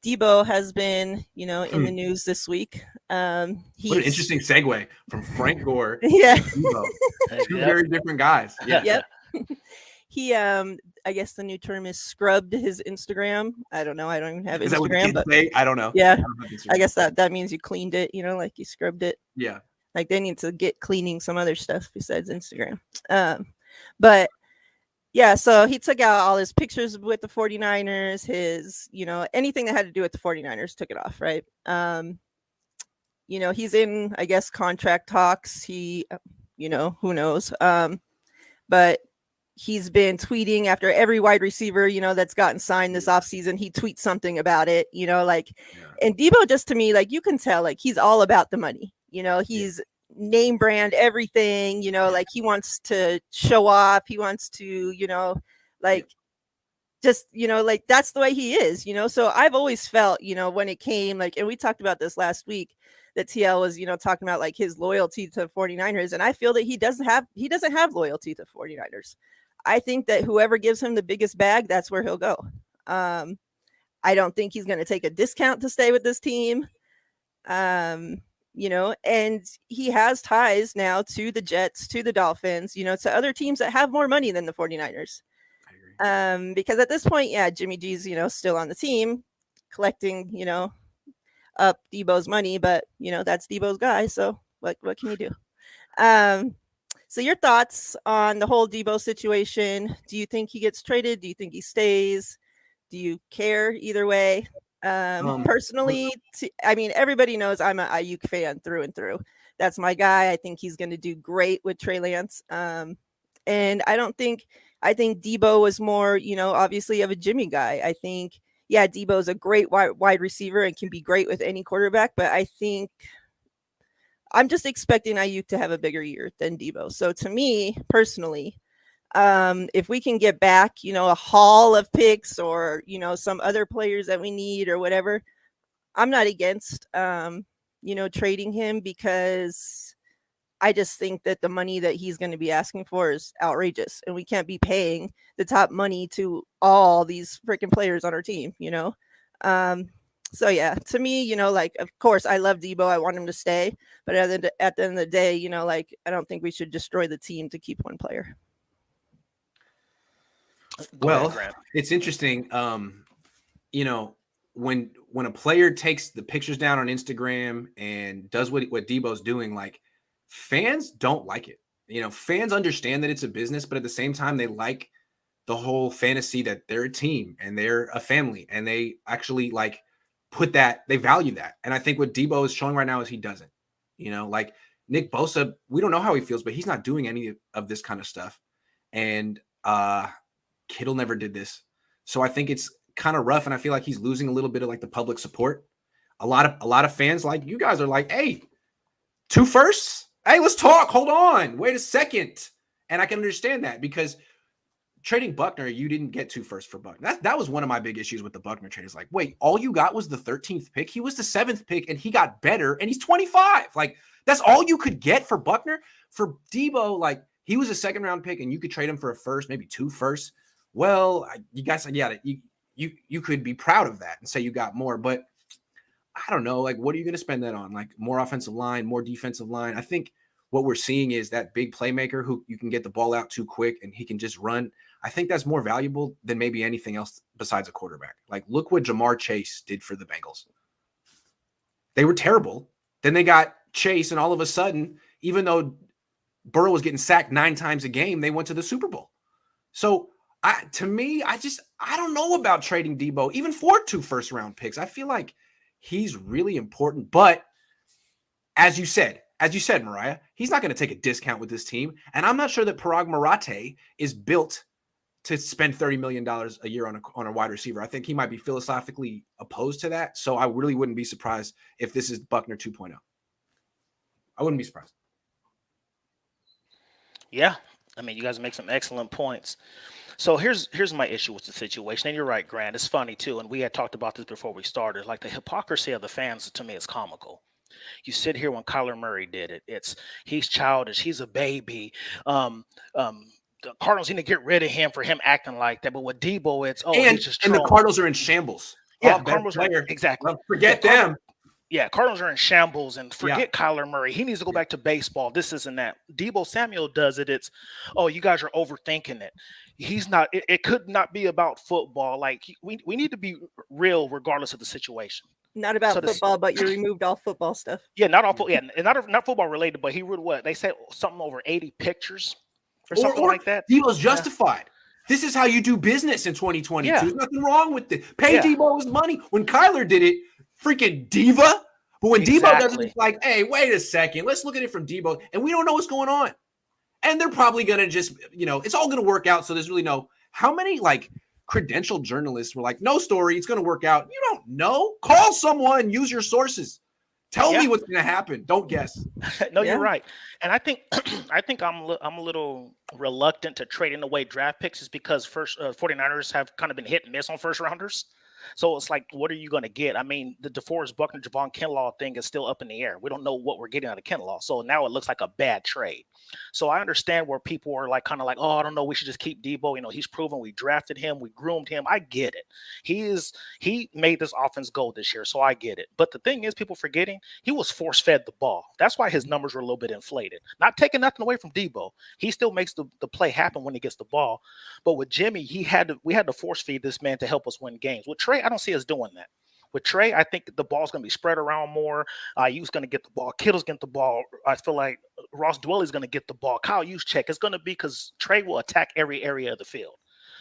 Deebo has been, in the news this week. What an interesting segue from Frank Gore to Deebo. Two very different guys. Yeah. Yep. He, I guess the new term is scrubbed his Instagram. I don't know. I don't even have Instagram. Is that what the kids say? I don't know. Yeah. I guess that means you cleaned it, like you scrubbed it. Yeah. Like they need to get cleaning some other stuff besides Instagram. But yeah, so he took out all his pictures with the 49ers, his, anything that had to do with the 49ers, took it off, right? He's in, I guess, contract talks. He, who knows? But he's been tweeting after every wide receiver, that's gotten signed this offseason. He tweets something about it, and Deebo, just to me, like, you can tell, like, he's all about the money. He's name brand everything, like he wants to show off. He wants to, just, like, that's the way he is, So I've always felt, when it came, like, and we talked about this last week, that TL was, talking about like his loyalty to 49ers. And I feel that he doesn't have loyalty to 49ers. I think that whoever gives him the biggest bag, that's where he'll go. I don't think he's going to take a discount to stay with this team. And he has ties now to the Jets, to the Dolphins, to other teams that have more money than the 49ers. I agree. Because at this point, Jimmy G's, still on the team collecting, up Deebo's money, but that's Deebo's guy. So what can you do? So your thoughts on the whole Deebo situation? Do you think he gets traded? Do you think he stays? Do you care either way? Personally, everybody knows I'm an Ayuk fan through and through. That's my guy. I think he's going to do great with Trey Lance. And I think Deebo was more, obviously of a Jimmy guy. I think, Deebo is a great wide receiver and can be great with any quarterback, but I think I'm just expecting Ayuk to have a bigger year than Deebo. So to me personally, if we can get back, a haul of picks or, some other players that we need or whatever, I'm not against, trading him, because I just think that the money that he's going to be asking for is outrageous, and we can't be paying the top money to all these freaking players on our team, So to me, of course I love Deebo. I want him to stay, but at the end of the day, I don't think we should destroy the team to keep one player. Well, it's interesting. When a player takes the pictures down on Instagram and does what Deebo's doing, like, fans don't like it. Fans understand that it's a business, but at the same time, they like the whole fantasy that they're a team and they're a family, and they actually they value that. And I think what Deebo is showing right now is he doesn't. Like Nick Bosa, we don't know how he feels, but he's not doing any of this kind of stuff. And Kittle never did this. So I think it's kind of rough, and I feel like he's losing a little bit of like the public support. A lot of fans like you guys are like, hey, 2 firsts? Hey, let's talk. Hold on. Wait a second. And I can understand that, because trading Buckner, you didn't get 2 firsts for Buckner. That was one of my big issues with the Buckner trade. Is like, wait, all you got was the 13th pick. He was the 7th pick, and he got better, and he's 25. Like, that's all you could get for Buckner. For Deebo, like, he was a 2nd-round pick, and you could trade him for a first, maybe 2 firsts. Well, you guys, you could be proud of that and say you got more, but I don't know. Like, what are you going to spend that on? Like, more offensive line, more defensive line? I think what we're seeing is that big playmaker who you can get the ball out too quick and he can just run. I think that's more valuable than maybe anything else besides a quarterback. Like, look what Jamar Chase did for the Bengals. They were terrible. Then they got Chase, and all of a sudden, even though Burrow was getting sacked 9 times a game, they went to the Super Bowl. So to me, I don't know about trading Deebo, even for 2 first-round picks. I feel like he's really important, but as you said, Mariah, he's not going to take a discount with this team. And I'm not sure that Parag Marathe is built to spend $30 million a year on a wide receiver. I think he might be philosophically opposed to that. So I really wouldn't be surprised if this is Buckner 2.0. I wouldn't be surprised. Yeah. I mean, you guys make some excellent points. So here's my issue with the situation. And you're right, Grant. It's funny, too. And we had talked about this before we started. Like, the hypocrisy of the fans, to me, is comical. You sit here when Kyler Murray did it. He's childish. He's a baby. The Cardinals need to get rid of him for him acting like that. But with Deebo, he's just trolling. And the Cardinals are in shambles. Yeah, best Cardinals are player. exactly. Well, forget them. Yeah, Cardinals are in shambles, and Yeah. forget Kyler Murray. He needs to go back to baseball. This isn't that. Deebo Samuel does it. It's, oh, you guys are overthinking it. He's not. It could not be about football. Like we need to be real, regardless of the situation. Not about So this, football, but you removed all football stuff. yeah, not all, yeah, and not football related, but he would what they said something over 80 pictures or something like that. Deebo's justified. This is how you do business in 2022. Yeah. There's nothing wrong with it. Pay Yeah. Deebo his money. When Kyler did it, freaking diva. But when Deebo does it, it's like, hey, wait a second. Let's look at it from Deebo. And we don't know what's going on. And they're probably going to just, it's all going to work out. So there's really no, how many like credentialed journalists were like, no story, it's going to work out. You don't know. Call someone, use your sources. Tell me what's going to happen. Don't guess. No, you're right. And I think I'm a little reluctant to trading away draft picks is because 49ers have kind of been hit and miss on first rounders. So it's like, what are you going to get? I mean, the DeForest Buckner, Javon Kinlaw thing is still up in the air. We don't know what we're getting out of Kinlaw. So now it looks like a bad trade. So I understand where people are like, kind of like, oh, I don't know, we should just keep Deebo. He's proven we drafted him, we groomed him. I get it. He made this offense go this year, so I get it. But the thing is, people forgetting, he was force-fed the ball. That's why his numbers were a little bit inflated. Not taking nothing away from Deebo. He still makes the play happen when he gets the ball. But with Jimmy, we had to force feed this man to help us win games. With Trey, I don't see us doing that. With Trey, I think the ball's going to be spread around more. You's going to get the ball. Kittle's getting the ball. I feel like Ross Dwelly's going to get the ball. Kyle Juszczyk is going to be, because Trey will attack every area of the field.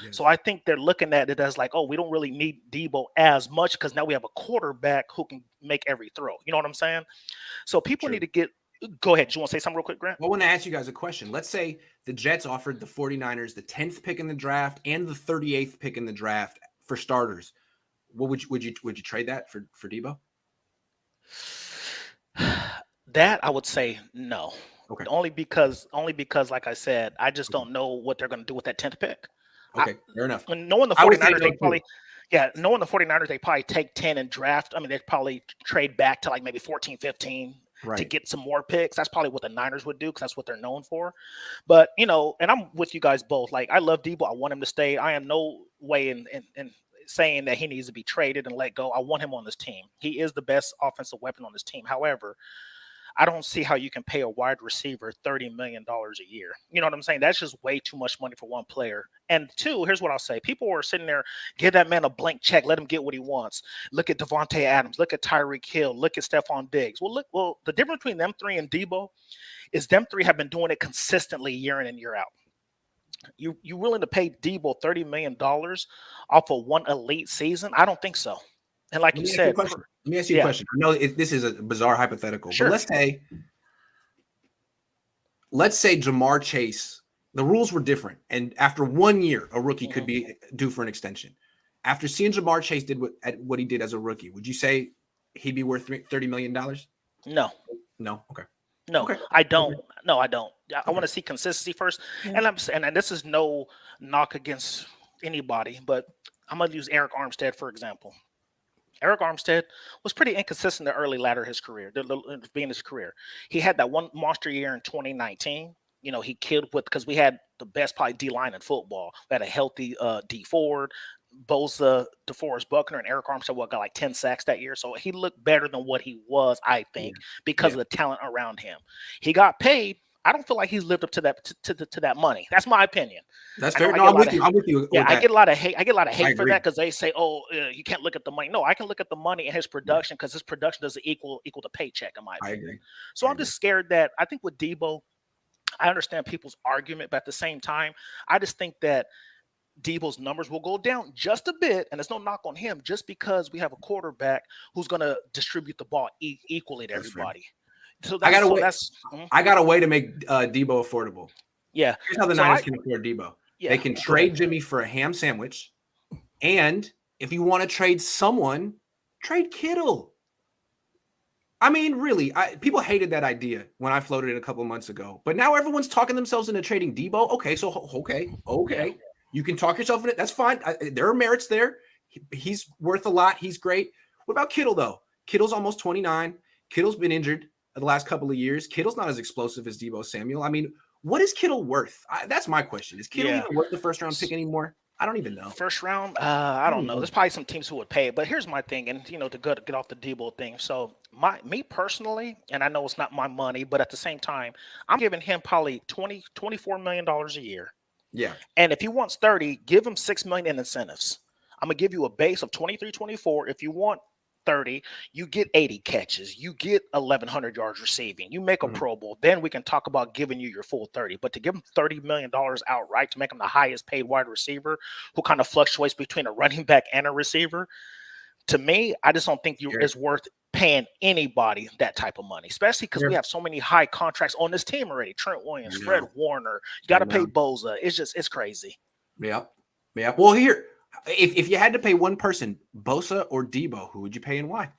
Yes. So I think they're looking at it as like, oh, we don't really need Deebo as much because now we have a quarterback who can make every throw. You know what I'm saying? So people need to get – go ahead. Do you want to say something real quick, Grant? Well, I want to ask you guys a question. Let's say the Jets offered the 49ers the 10th pick in the draft and the 38th pick in the draft for starters. What would you trade that for Deebo? That I would say no. Okay. Only because, like I said, I just don't know what they're going to do with that 10th pick. Okay, fair enough. Knowing the 49ers, knowing the 49ers, they probably take 10 and draft. I mean, they'd probably trade back to like maybe 14, 15 to get some more picks. That's probably what the Niners would do because that's what they're known for. But, and I'm with you guys both. Like, I love Deebo. I want him to stay. I am no way in saying that he needs to be traded and let go. I want him on this team. He is the best offensive weapon on this team. However, I don't see how you can pay a wide receiver $30 million a year. You know what I'm saying? That's just way too much money for one player. And two, here's what I'll say. People are sitting there, give that man a blank check, let him get what he wants. Look at Devontae Adams, look at Tyreek Hill, look at Stephon Diggs. Well, the difference between them three and Deebo is them three have been doing it consistently year in and year out. You willing to pay Deebo $30 million off of one elite season? I don't think so. And like you said, let me ask you a question. I know this is a bizarre hypothetical, but let's say Jamar Chase, the rules were different, and after 1 year, a rookie could be due for an extension. After seeing Jamar Chase did what he did as a rookie, would you say he'd be worth $30 million? No. Okay. No, okay. I don't. No, I don't. I want to see consistency first. And and this is no knock against anybody, but I'm going to use Eric Armstead, for example. Eric Armstead was pretty inconsistent in the early latter of his career, He had that one monster year in 2019. He killed because we had the best probably D-line in football. We had a healthy D Ford, Bosa, DeForest Buckner, and Eric Armstead got like 10 sacks that year. So he looked better than what he was, I think, because of the talent around him. He got paid. I don't feel like he's lived up to that to that money. That's my opinion. That's fair. No, I'm with you. Yeah, I get a lot of hate. I get a lot of hate for that because they say, "Oh, you can't look at the money." No, I can look at the money and his production because his production doesn't equal the paycheck. In my opinion. I agree. So I'm just scared that I think with Deebo, I understand people's argument, but at the same time, I just think that Deebo's numbers will go down just a bit, and there's no knock on him just because we have a quarterback who's going to distribute the ball equally to everybody. So I got a way to make Deebo affordable. Yeah. Here's how the Niners can afford Deebo. Yeah, they can trade Jimmy for a ham sandwich. And if you want to trade someone, trade Kittle. I mean, really, people hated that idea when I floated it a couple months ago. But now everyone's talking themselves into trading Deebo. Okay. You can talk yourself in it. That's fine. There are merits there. He's worth a lot. He's great. What about Kittle, though? Kittle's almost 29. Kittle's been injured the last couple of years. Kittle's not as explosive as Deebo Samuel. I mean, what is Kittle worth? That's my question. Is Kittle even worth the first-round pick anymore? I don't even know. First round, I don't know. There's probably some teams who would pay it, but here's my thing, and to get off the Deebo thing. So me personally, and I know it's not my money, but at the same time, I'm giving him probably $24 million a year. Yeah. And if he wants 30, give him $6 million in incentives. I'm gonna give you a base of 23, 24. If you want 30, you get 80 catches, you get 1,100 yards receiving, you make a Pro Bowl, then we can talk about giving you your full 30. But to give him $30 million outright to make him the highest paid wide receiver who kind of fluctuates between a running back and a receiver, to me, I just don't think it's worth paying anybody that type of money, especially because we have so many high contracts on this team already. Trent Williams, Fred Warner, you got to pay Bosa. It's crazy. Yeah. Well, here, if you had to pay one person, Bosa or Deebo, who would you pay and why?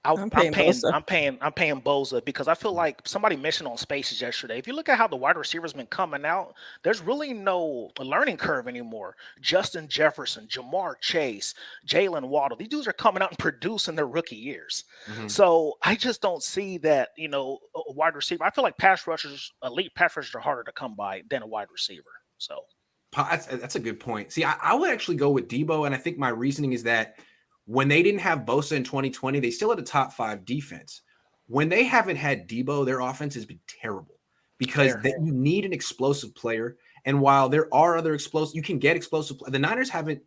I'm paying Bosa because I feel like somebody mentioned on Spaces yesterday. If you look at how the wide receivers been coming out, there's really no learning curve anymore. Justin Jefferson, Jamar Chase, Jalen Waddle, these dudes are coming out and producing their rookie years. So I just don't see that, a wide receiver. I feel like elite pass rushers are harder to come by than a wide receiver. So that's a good point. See, I would actually go with Deebo, and I think my reasoning is that when they didn't have Bosa in 2020, they still had a top 5 defense. When they haven't had Deebo, their offense has been terrible because you need an explosive player. And while there are other explosive, you can get explosive. The Niners haven't.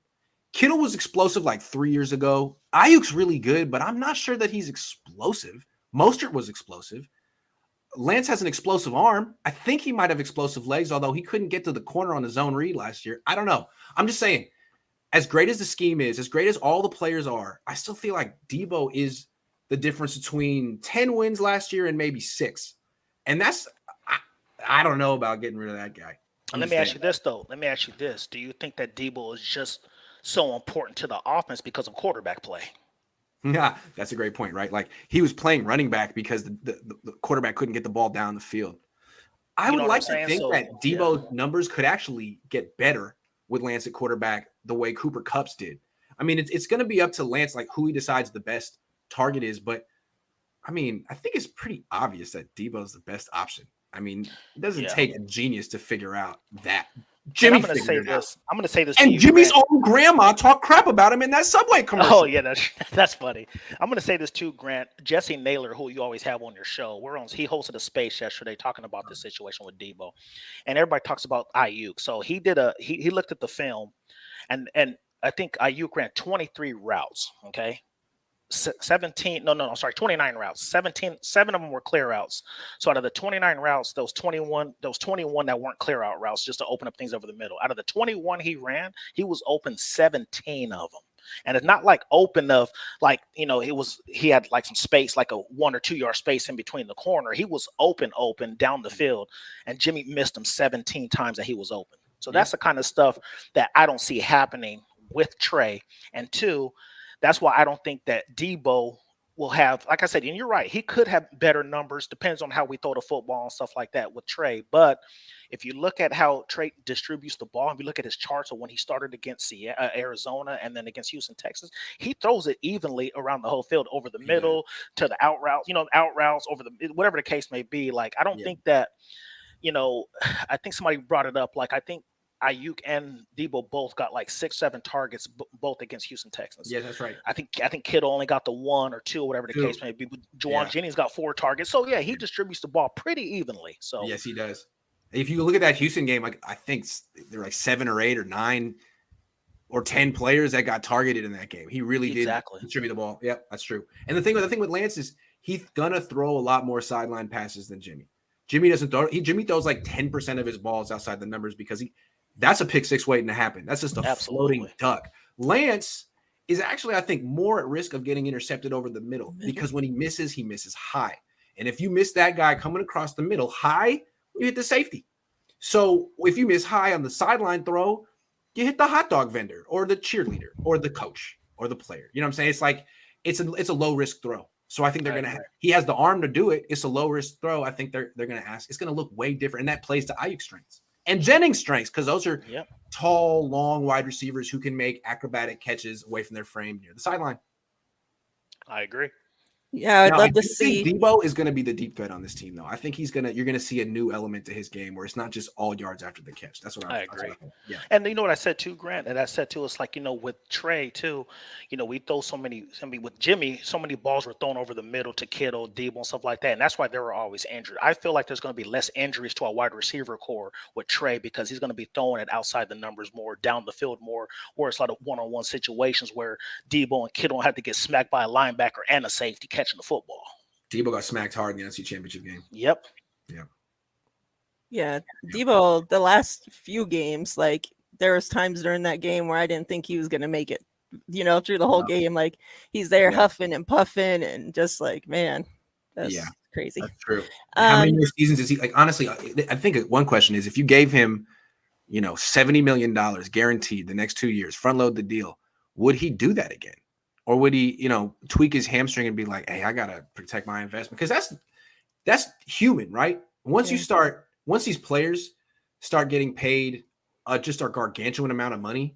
Kittle was explosive like 3 years ago. Ayuk's really good, but I'm not sure that he's explosive. Mostert was explosive. Lance has an explosive arm. I think he might have explosive legs, although he couldn't get to the corner on the zone read last year. I don't know. I'm just saying, as great as the scheme is, as great as all the players are, I still feel like Deebo is the difference between 10 wins last year and maybe 6. And that's, I don't know about getting rid of that guy. And let me ask you this, though. Do you think that Deebo is just so important to the offense because of quarterback play? Yeah, that's a great point, right? Like he was playing running back because the quarterback couldn't get the ball down the field. I would like to think that Deebo's numbers could actually get better with Lance at quarterback the way Cooper Kupp's did. I mean, it's going to be up to Lance, like who he decides the best target is. But I mean, I think it's pretty obvious that Deebo's the best option. I mean, it doesn't take a genius to figure out that. Jimmy, I'm going to say this. And Jimmy's own grandma talked crap about him in that Subway commercial. Oh yeah, that's funny. I'm going to say this too, Grant. Jesse Naylor, who you always have on your show, he hosted a space yesterday talking about this situation with Deebo, and everybody talks about Ayuk. So he looked at the film, and I think Ayuk ran 23 routes. Okay. 29 routes. 7 of them were clear routes. So out of the 29 routes, those 21 that weren't clear out routes just to open up things over the middle. Out of the 21 he ran, he was open 17 of them. And it's not like open of like, he had like some space, like a 1 or 2 yard space in between the corner. He was open down the field, and Jimmy missed him 17 times that he was open. So that's the kind of stuff that I don't see happening with Trey. And 2, that's why I don't think that Deebo will have, like I said, and you're right, he could have better numbers, depends on how we throw the football and stuff like that with Trey. But if you look at how Trey distributes the ball, and we look at his charts of when he started against Arizona and then against Houston, Texas, he throws it evenly around the whole field, over the middle to the out routes, over the, whatever the case may be. Like, I don't think that, I think somebody brought it up. Like, I think Ayuk and Deebo both got like 6-7 targets, both against Houston Texans. Yeah, that's right. I think Kittle only got the 1 or 2, or whatever the case may be. But Juwan Jennings got 4 targets. So yeah, he distributes the ball pretty evenly. So yes, he does. If you look at that Houston game, like I think there were like 7 or 8 or 9 or 10 players that got targeted in that game. He really did distribute the ball. Yeah, that's true. And the thing with Lance is he's gonna throw a lot more sideline passes than Jimmy. Jimmy doesn't throw. Jimmy throws like 10% of his balls outside the numbers because that's a pick six waiting to happen. That's just a floating duck. Lance is actually, I think, more at risk of getting intercepted over the middle because when he misses high. And if you miss that guy coming across the middle high, you hit the safety. So if you miss high on the sideline throw, you hit the hot dog vendor or the cheerleader or the coach or the player. You know what I'm saying? It's like it's a low risk throw. So I think they're gonna. He has the arm to do it. It's a low risk throw. I think they're gonna ask. It's gonna look way different, and that plays to Ayuk's strengths and Jennings' strengths because those are tall, long wide receivers who can make acrobatic catches away from their frame near the sideline. I agree. Yeah, I'd Now, I love to do think see. Deebo is going to be the deep threat on this team, though. I think you're going to see a new element to his game where it's not just all yards after the catch. That's what I that's what agree. I think. Yeah. And you know what I said too, Grant, and I said too, it's like, with Trey too, we throw with Jimmy, so many balls were thrown over the middle to Kittle, Debo, and stuff like that. And that's why they were always injured. I feel like there's going to be less injuries to our wide receiver core with Trey because he's going to be throwing it outside the numbers more, down the field more, where it's a lot of one-on-one situations where Debo and Kittle have to get smacked by a linebacker and a safety catching the football. Deebo got smacked hard in the NFC Championship game. Yep. Yeah. Yeah, Deebo, the last few games, like there was times during that game where I didn't think he was going to make it, through the whole game. Like he's there huffing and puffing and just like, man, that's crazy. That's true. How many more seasons is he? Like, honestly, I think one question is if you gave him, $70 million guaranteed the next 2 years, front load the deal, would he do that again? Or would he, tweak his hamstring and be like, hey, I got to protect my investment? Because that's human, right? Once these players start getting paid just a gargantuan amount of money,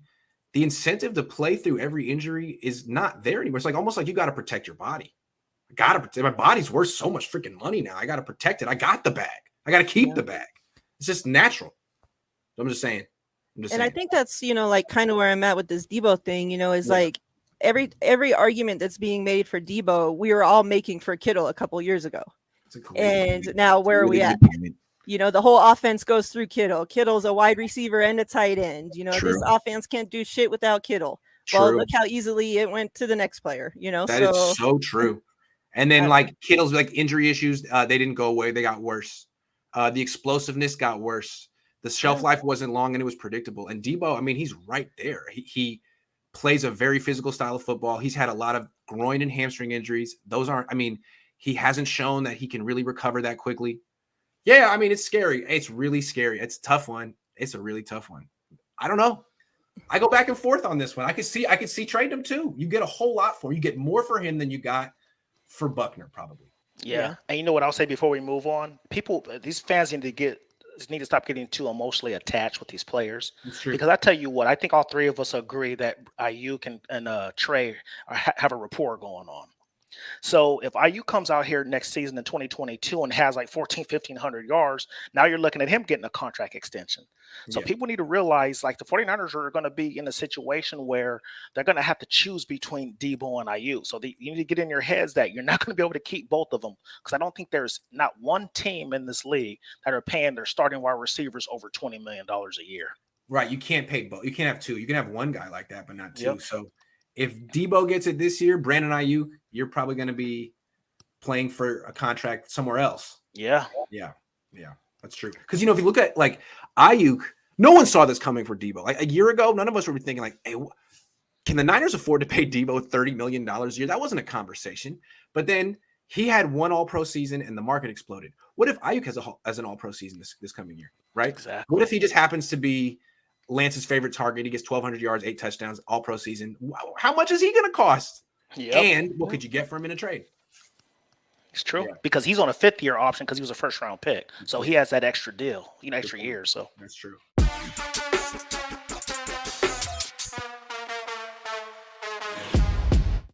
the incentive to play through every injury is not there anymore. It's like almost like you got to protect your body. I got to protect my body's worth so much freaking money now. I got to protect it. I got the bag. I got to keep the bag. It's just natural. I'm just saying. I think that's, like kind of where I'm at with this Deebo thing, is like every argument that's being made for Deebo, we were all making for Kittle a couple years ago. And now where are we at? The whole offense goes through Kittle. Kittle's a wide receiver and a tight end. This offense can't do shit without Kittle. True. Well, look how easily it went to the next player, That is so true. And then like Kittle's like injury issues, they didn't go away. They got worse. The explosiveness got worse. The shelf life wasn't long and it was predictable. And Deebo, I mean, he's right there. He plays a very physical style of football. He's had a lot of groin and hamstring injuries. He hasn't shown that he can really recover that quickly. Yeah, I mean, it's scary. It's really scary. It's a tough one. It's a really tough one. I don't know. I go back and forth on this one. I could see trading him too. You get a whole lot for him. You get more for him than you got for Buckner, probably. Yeah. And you know what I'll say before we move on? These fans need to stop getting too emotionally attached with these players. Because I tell you what, I think all three of us agree that Ayuk and Trey have a rapport going on. So if Ayuk comes out here next season in 2022 and has like 1,500 yards, now you're looking at him getting a contract extension. So people need to realize like the 49ers are going to be in a situation where they're going to have to choose between Deebo and Ayuk. So you need to get in your heads that you're not going to be able to keep both of them because I don't think there's not one team in this league that are paying their starting wide receivers over $20 million a year. Right. You can't pay both. You can't have two. You can have one guy like that, but not two. Yep. So if Deebo gets it this year, Brandon Ayuk, you're probably going to be playing for a contract somewhere else. Yeah. That's true. Because, if you look at like Ayuk, no one saw this coming for Deebo. Like a year ago, none of us were thinking like, hey, can the Niners afford to pay Deebo $30 million a year? That wasn't a conversation. But then he had one all-pro season and the market exploded. What if Ayuk has an all-pro season this coming year, right? Exactly. What if he just happens to be Lance's favorite target? He gets 1,200 yards, 8 touchdowns, all-pro season. How much is he going to cost? Yep. And what could you get for him in a trade? It's true because he's on a 5th-year option because he was a first-round pick. So he has that extra deal, extra year. So that's true.